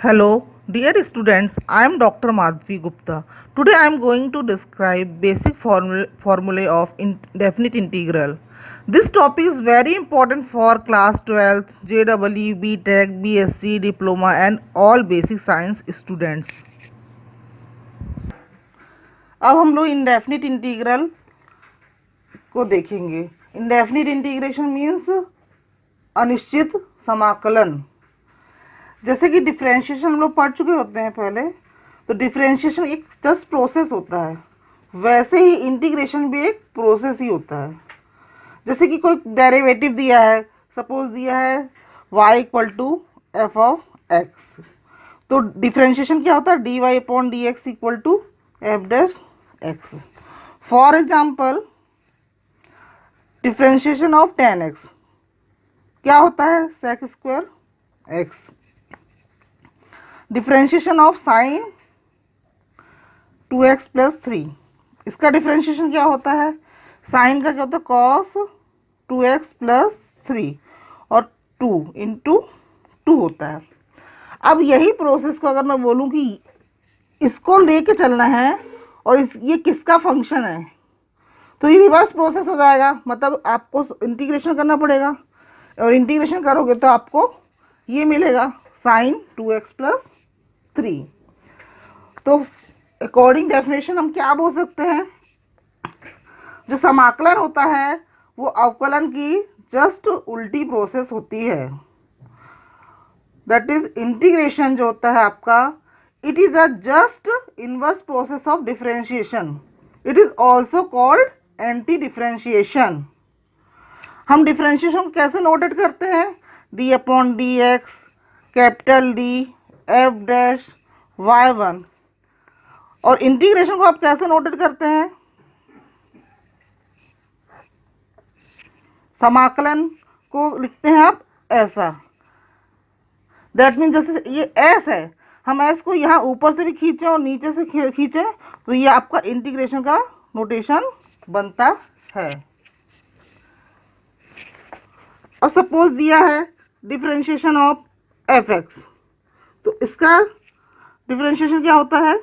Hello, dear students. I am Dr. Madhvi Gupta. Today I am going to describe basic formulae of indefinite integral. This topic is very important for class 12th, JEE, BTech, BSc, Diploma and all basic science students. अब हम लोग indefinite integral को देखेंगे. Indefinite integration means अनिश्चित समाकलन. जैसे कि differentiation हम लोग पढ़ चुके होते हैं पहले, तो डिफरेंशिएशन एक जस्ट प्रोसेस होता है, वैसे ही इंटीग्रेशन भी एक प्रोसेस ही होता है. जैसे कि कोई डेरिवेटिव दिया है, सपोज दिया है y equal to f of x, तो डिफरेंशिएशन क्या होता है, d y upon d x equal to f dash x. For example differentiation of tan x क्या होता है, sec square x. Differentiation of sine 2x plus 3, इसका differentiation क्या होता है, साइन का क्या होता है कॉस 2x प्लस 3 और 2 इंटू 2 होता है. अब यही प्रोसेस को अगर मैं बोलूँ कि इसको लेके चलना है और ये किसका फंक्शन है, तो ये रिवर्स प्रोसेस हो जाएगा. मतलब आपको इंटीग्रेशन करना पड़ेगा और इंटीग्रेशन करोगे तो आपको ये मिलेगा साइन 2x प्लस 3. तो अकॉर्डिंग डेफिनेशन हम क्या बोल सकते हैं, जो समाकलन होता है वो अवकलन की जस्ट उल्टी प्रोसेस होती है. दैट इज इंटीग्रेशन जो होता है आपका, it is a just inverse process of differentiation. It is also called anti differentiation. हम डिफरेंशिएशन कैसे नोटेट करते हैं, D upon d x capital D F dash y1. और इंटीग्रेशन को आप कैसे नोटेट करते हैं, समाकलन को लिखते हैं आप ऐसा. दैट मीन्स जैसे ये s है, हम s को यहाँ ऊपर से भी खींचें और नीचे से खींचें तो ये आपका इंटीग्रेशन का नोटेशन बनता है. अब सपोज दिया है डिफरेंशिएशन ऑफ एफ एक्स, तो इसका डिफरेंशिएशन क्या होता है,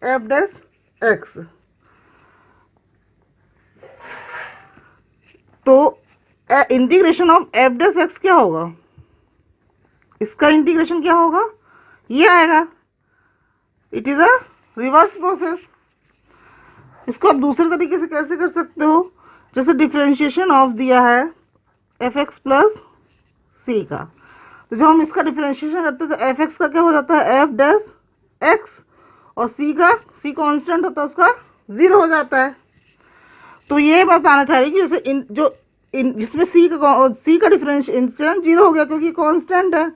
एफ डैश एक्स. तो integration of F dash x क्या होगा, इसका इंटीग्रेशन क्या होगा, ये आएगा. It is a reverse process. इसको आप दूसरे तरीके से कैसे कर सकते हो, जैसे डिफरेंशिएशन ऑफ दिया है एफ एक्स प्लस सी का, तो जब हम इसका डिफरेंशिएशन करते हैं तो एफ एक्स का क्या हो जाता है, एफ डैश एक्स, और सी कांस्टेंट होता है उसका 0 हो जाता है. तो ये मैं बताना चाह रही हूँ कि जैसे जिसमें सी का डिफरेंशिएशन 0 हो गया क्योंकि कांस्टेंट है.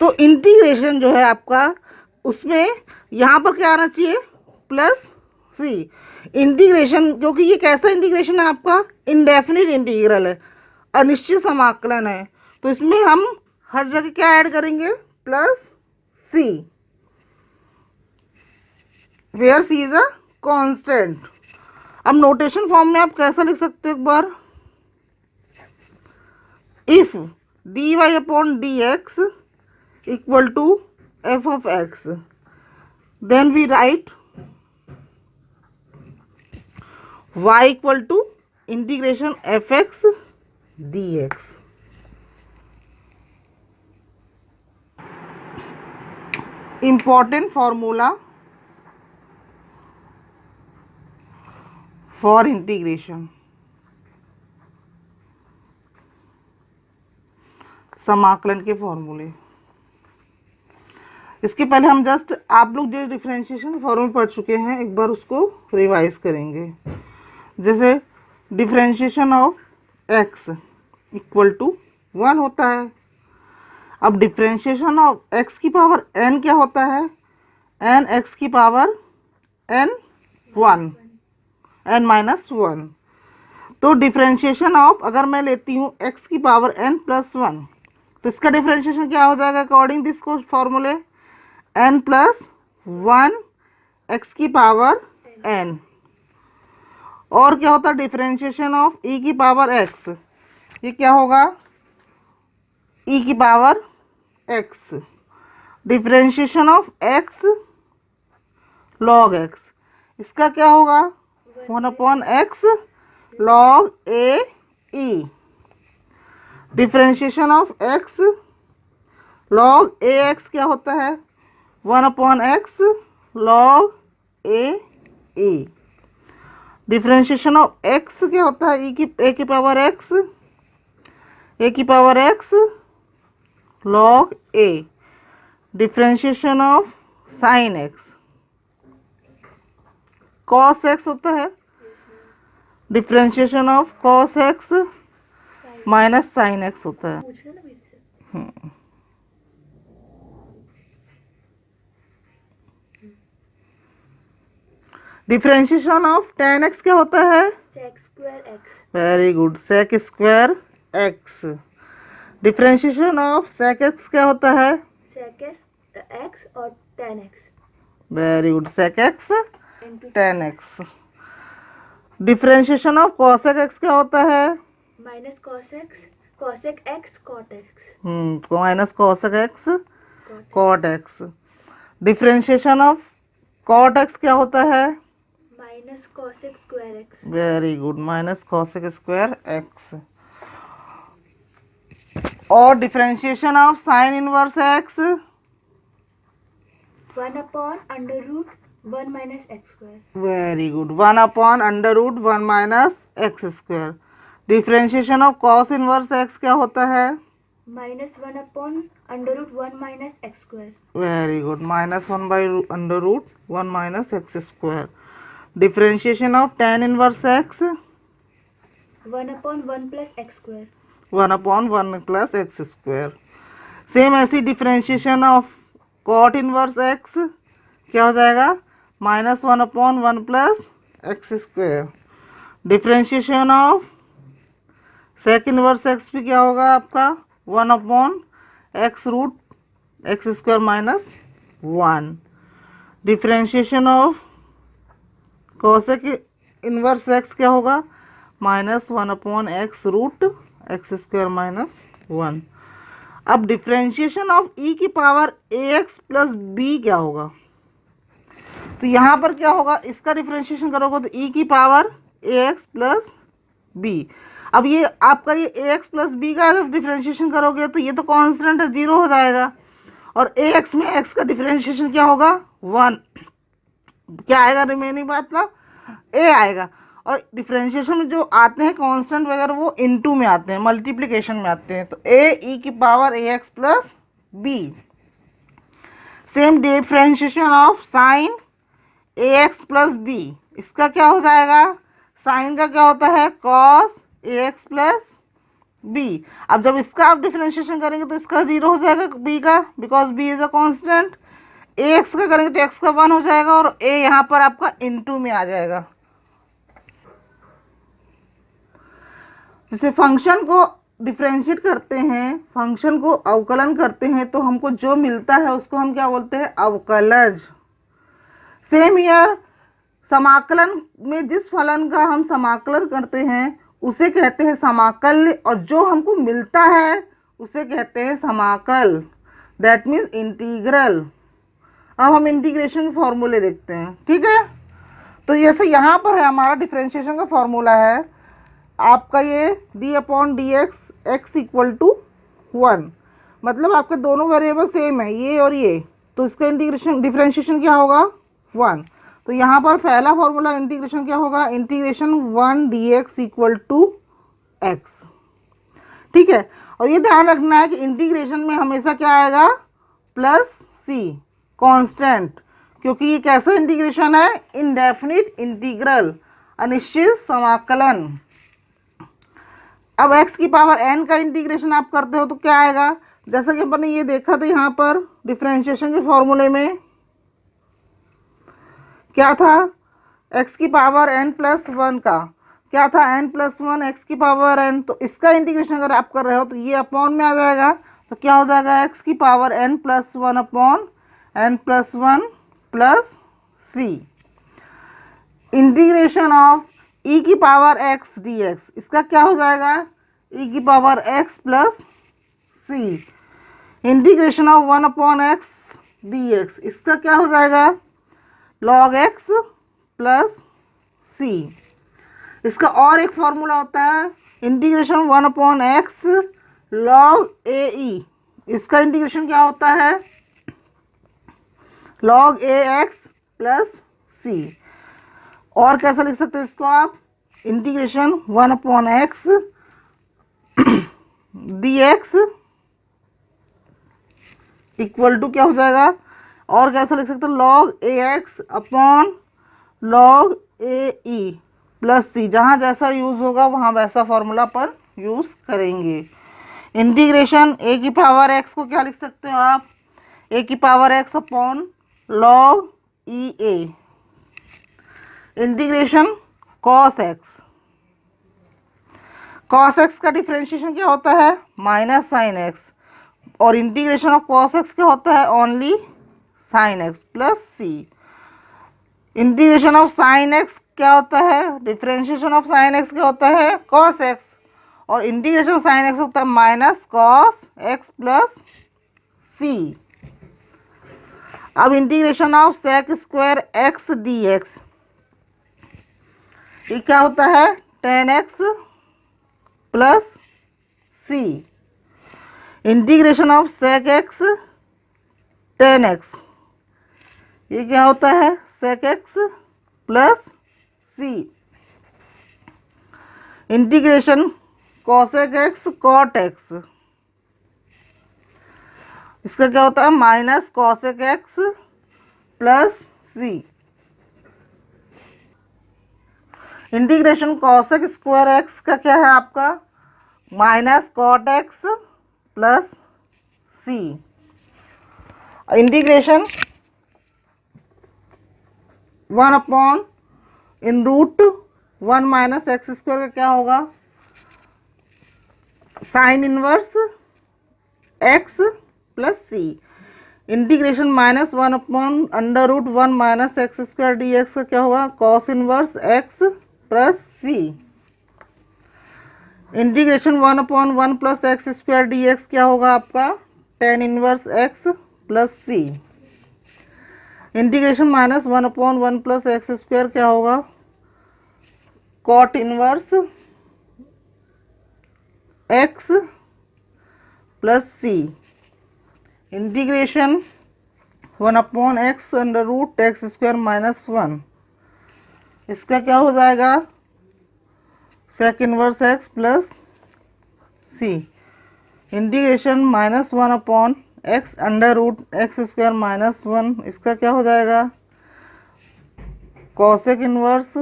तो इंटीग्रेशन जो है आपका, उसमें यहाँ पर क्या आना चाहिए, प्लस सी. इंटीग्रेशन क्योंकि ये कैसा इंटीग्रेशन है आपका, इंडेफिनिट इंटीग्रल है, अनिश्चित समाकलन है, तो इसमें हम हर जगह क्या ऐड करेंगे, plus c, where c is a constant. अब नोटेशन फॉर्म में आप कैसा लिख सकते हो एक बार, if d y upon d x equal to f of x, then we write y equal to integration f x d x. Important formula for integration, समाकलन के फॉर्मूले. इसके पहले हम जस्ट आप लोग जो डिफरेंशिएशन फॉर्मूले पढ़ चुके हैं, एक बार उसको रिवाइज करेंगे. जैसे differentiation of x equal to 1 होता है. अब डिफरेंशिएशन ऑफ एक्स की पावर n क्या होता है, n एक्स की पावर n माइनस 1. तो डिफरेंशिएशन ऑफ अगर मैं लेती हूँ x की पावर n प्लस 1, तो इसका डिफरेंशिएशन क्या हो जाएगा अकॉर्डिंग दिस को फॉर्मूले, n प्लस 1 x की पावर n. और क्या होता है डिफरेंशिएशन ऑफ e की पावर x, ये क्या होगा, e की power x. Differentiation of x log x, इसका क्या होगा 1/x log a e। Differentiation of x log a x क्या होता है 1/x log a e। Differentiation of x क्या होता है a की power x log a। Differentiation of sine x cos x होता है, differentiation of cos x minus sine x होता है। डिफरेंशिएशन ऑफ tan x क्या होता है sec square x। Very good, sec square x। Differentiation of sec x क्या होता है sec x और tan x very good, sec x into tan x। Differentiation of cosec x क्या होता है minus cosec x cot x minus cosec x cot cot x। Differentiation of cot x क्या होता है minus cosec square x very good, minus cosec square x। और differentiation of sine inverse x 1/√1 minus x square very good, 1/√1 minus x square. Differentiation of cos inverse x क्या होता है minus 1/√1 minus x square very good, minus 1/√1 minus x square. Differentiation of tan inverse x 1/1 plus x square 1/1 plus x square. Same ऐसी differentiation of cot inverse x क्या हो जाएगा -1/1 plus x square. Differentiation of sec inverse x भी क्या होगा आपका 1/x square minus 1। Differentiation of cosec inverse x क्या होगा -1/x स्क्वायर -1। अब डिफरेंशिएशन ऑफ e की पावर ax प्लस b क्या होगा, तो यहाँ पर क्या होगा इसका डिफरेंशिएशन करोगे तो e की पावर ax प्लस b। अब ये आपका ये ax प्लस b का डिफरेंशिएशन करोगे तो ये तो कांस्टेंट है 0 हो जाएगा, और ax में x का डिफरेंशिएशन क्या होगा 1, क्या आएगा रिमेनिंग मतलब a आएगा। और डिफरेंशिएशन में जो आते हैं कांस्टेंट वगैरह वो इनटू में आते हैं, मल्टीप्लिकेशन में आते हैं, तो a e की power ax plus b। Same differentiation of sign ax plus b, इसका क्या हो जाएगा साइन का क्या होता है cos ax प्लस b। अब जब इसका आप डिफरेंशिएशन करेंगे तो इसका 0 हो जाएगा b का, because b is a constant. ax का करेंगे तो x का 1 हो जाएगा और a यहाँ पर आपका इनटू में आ जाएगा। जैसे फंक्शन को डिफरेंशिएट करते हैं, फंक्शन को अवकलन करते हैं तो हमको जो मिलता है उसको हम क्या बोलते हैं अवकलज। सेम ईयर समाकलन में जिस फलन का हम समाकलन करते हैं उसे कहते हैं समाकल, और जो हमको मिलता है उसे कहते हैं समाकल, दैट मीन्स इंटीग्रल। अब हम इंटीग्रेशन के फॉर्मूले देखते हैं, ठीक है। तो जैसे यहाँ पर है हमारा डिफरेंशिएशन का फॉर्मूला है आपका ये d/dx x = 1, मतलब आपके दोनों वेरिएबल सेम है ये और ये, तो इसका इंटीग्रेशन डिफरेंशिएशन क्या होगा 1। तो यहाँ पर पहला फॉर्मूला इंटीग्रेशन क्या होगा इंटीग्रेशन 1 dx = x, ठीक है। और ये ध्यान रखना है कि इंटीग्रेशन में हमेशा क्या आएगा प्लस c कांस्टेंट, क्योंकि ये कैसा इंटीग्रेशन है इनडेफिनिट इंटीग्रल, अनिश्चित समाकलन। अब x की पावर n का इंटीग्रेशन आप करते हो तो क्या आएगा, जैसा कि अपन ने ये देखा था यहाँ पर डिफरेंशिएशन के फॉर्मूले में क्या था x की पावर n+1 का क्या था n+1 x की पावर n, तो इसका इंटीग्रेशन अगर आप कर रहे हो तो ये अपॉन में आ जाएगा, तो क्या हो जाएगा x की power n+1 upon n+1 plus c। Integration of e की पावर x dx, इसका क्या हो जाएगा e की power x plus c। Integration of 1/x dx, इसका क्या हो जाएगा log x प्लस c। इसका और एक फॉर्मूला होता है इंटीग्रेशन 1/x log ae, इसका इंटीग्रेशन क्या होता है log ax प्लस c। और कैसा लिख सकते हैं इसको आप, integration 1/x dx equal to क्या हो जाएगा, और कैसा लिख सकते हैं log ax upon log ae plus c. जहाँ जैसा यूज़ होगा वहाँ वैसा फॉर्मूला पर यूज़ करेंगे। इंटीग्रेशन ए की पावर एक्स को क्या लिख सकते हो आप, ए की power x upon log e a. Integration cos x, cos x का डिफ्रेंशिएशन क्या होता है माइनस साइन एक्स, और इंटीग्रेशन ऑफ कॉस एक्स क्या होता है only sine x plus c. Integration of sine x क्या होता है, डिफ्रेंशिएशन ऑफ साइन एक्स क्या होता है कॉस एक्स, और इंटीग्रेशन ऑफ साइन एक्स होता है minus cos x plus c. अब integration of sec square x d x, ये क्या होता है tan x plus c. Integration of sec x tan x, ये क्या होता है sec x plus c. Integration cosec x cot x, इसका क्या होता है minus cosec x plus c. Integration cosec square x का क्या है आपका minus cot x plus c. Integration 1/(1 - x square का क्या होगा sine inverse x plus c. Integration -1/(1 - x square dx का क्या होगा cos inverse x plus c. Integration 1/(1 + x square dx क्या होगा आपका tan inverse x plus c. Integration -1/(1 + x square क्या होगा cot inverse x plus c. Integration 1/(x √x square -1), इसका क्या हो जाएगा सेक inverse x plus c. Integration -1/(x √x square -1), इसका क्या हो जाएगा cosec inverse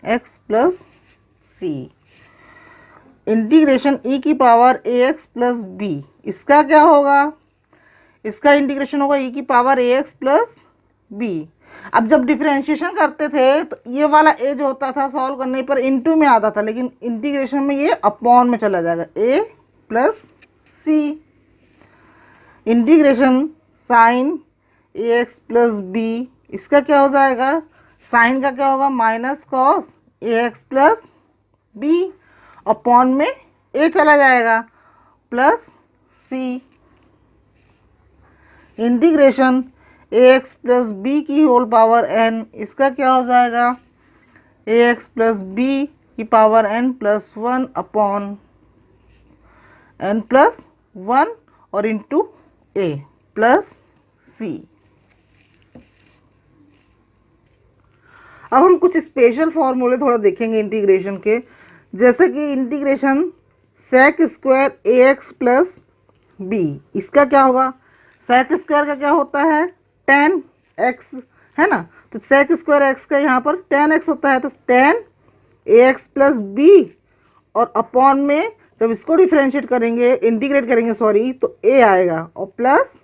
x plus c. Integration e की पावर ax प्लस b, इसका क्या होगा, इसका इंटीग्रेशन होगा e की पावर ax प्लस b। अब जब डिफरेंशिएशन करते थे तो ये वाला a जो होता था सॉल्व करने पर इनटू में आता था, लेकिन इंटीग्रेशन में ये अपॉन में चला जाएगा a plus c। Integration sine ax plus b, इसका क्या हो जाएगा साइन का क्या होगा minus cos ax plus b, upon में a चला जाएगा plus c। Integration ax plus b की होल पावर n, इसका क्या हो जाएगा ax प्लस b की power n plus 1 upon n plus 1 और इंटू a प्लस c। अब हम कुछ स्पेशल फॉर्मूले थोड़ा देखेंगे इंटीग्रेशन के, जैसे कि integration sec square ax plus b, इसका क्या होगा सेक स्क्वायर का क्या होता है टेन एक्स है ना, तो सेक स्क्वायर एक्स का यहाँ पर टेन एक्स होता है, तो टेन ax प्लस b और अपॉन में जब इसको डिफ्रेंशिएट करेंगे इंटीग्रेट करेंगे सॉरी तो a आएगा और प्लस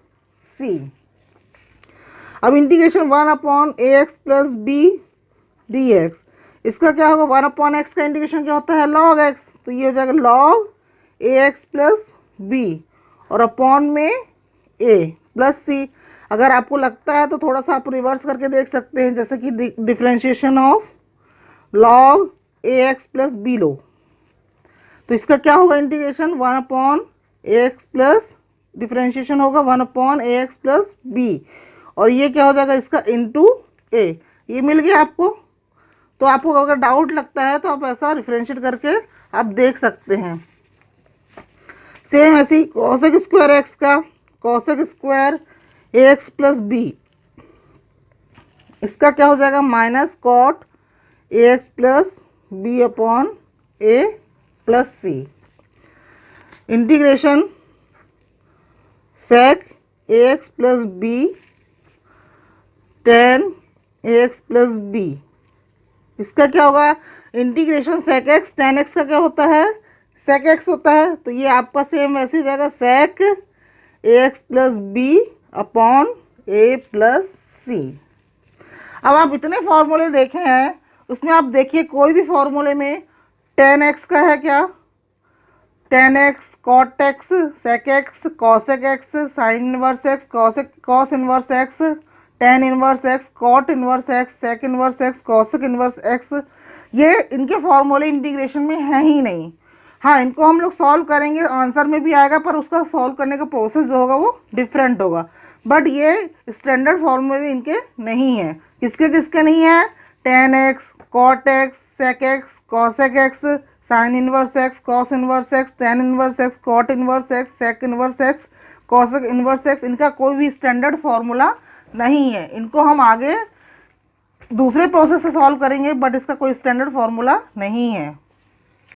c। अब integration 1/ax plus b dx, इसका क्या होगा 1/x का इंटीग्रेशन क्या होता है log x, तो ये हो जाएगा log ax प्लस b और अपॉन में a प्लस c। अगर आपको लगता है तो थोड़ा सा आप रिवर्स करके देख सकते हैं, जैसे कि differentiation of log ax plus b लो, तो इसका क्या होगा इंटीग्रेशन 1/ax प्लस डिफ्रेंशिएशन होगा 1/ax प्लस बी, और ये क्या हो जाएगा इसका इंटू ए। ये मिल गया आपको। तो आपको अगर डाउट लगता है तो आप ऐसा डिफ्रेंशिएट करके आप देख सकते हैं। सेम ऐसे ही कॉसेक स्क्वायर एक्स का cosec square a x plus b, इसका क्या हो जाएगा minus cot a x plus b upon a plus c, integration sec a x plus b tan a x plus b, इसका क्या होगा integration sec x, tan x का क्या होता है सेक एक्स होता है, तो ये आपका सेम वैसे ही जाएगा सेक a x plus b upon a plus c. अब आप इतने फार्मूले देखे हैं, उसमें आप देखिए कोई भी फार्मूले में टेन एक्स का है क्या, tan x cot x sec x cosec x sine inverse x cos inverse x tan inverse x cot inverse x sec inverse x cosec inverse x, ये इनके फॉर्मूले इंटीग्रेशन में है ही नहीं। हाँ, इनको हम लोग सॉल्व करेंगे, आंसर में भी आएगा, पर उसका सॉल्व करने का प्रोसेस जो होगा वो डिफरेंट होगा। बट ये स्टैंडर्ड फॉर्मूले इनके नहीं है। किसके किसके नहीं है, tan x cot x sec x cosec x sine inverse x cos inverse x tan inverse x cot inverse x sec inverse x cosec inverse x, इनका कोई भी स्टैंडर्ड फॉर्मूला नहीं है। इनको हम आगे दूसरे प्रोसेस से सॉल्व करेंगे, बट इसका कोई स्टैंडर्ड फॉर्मूला नहीं है।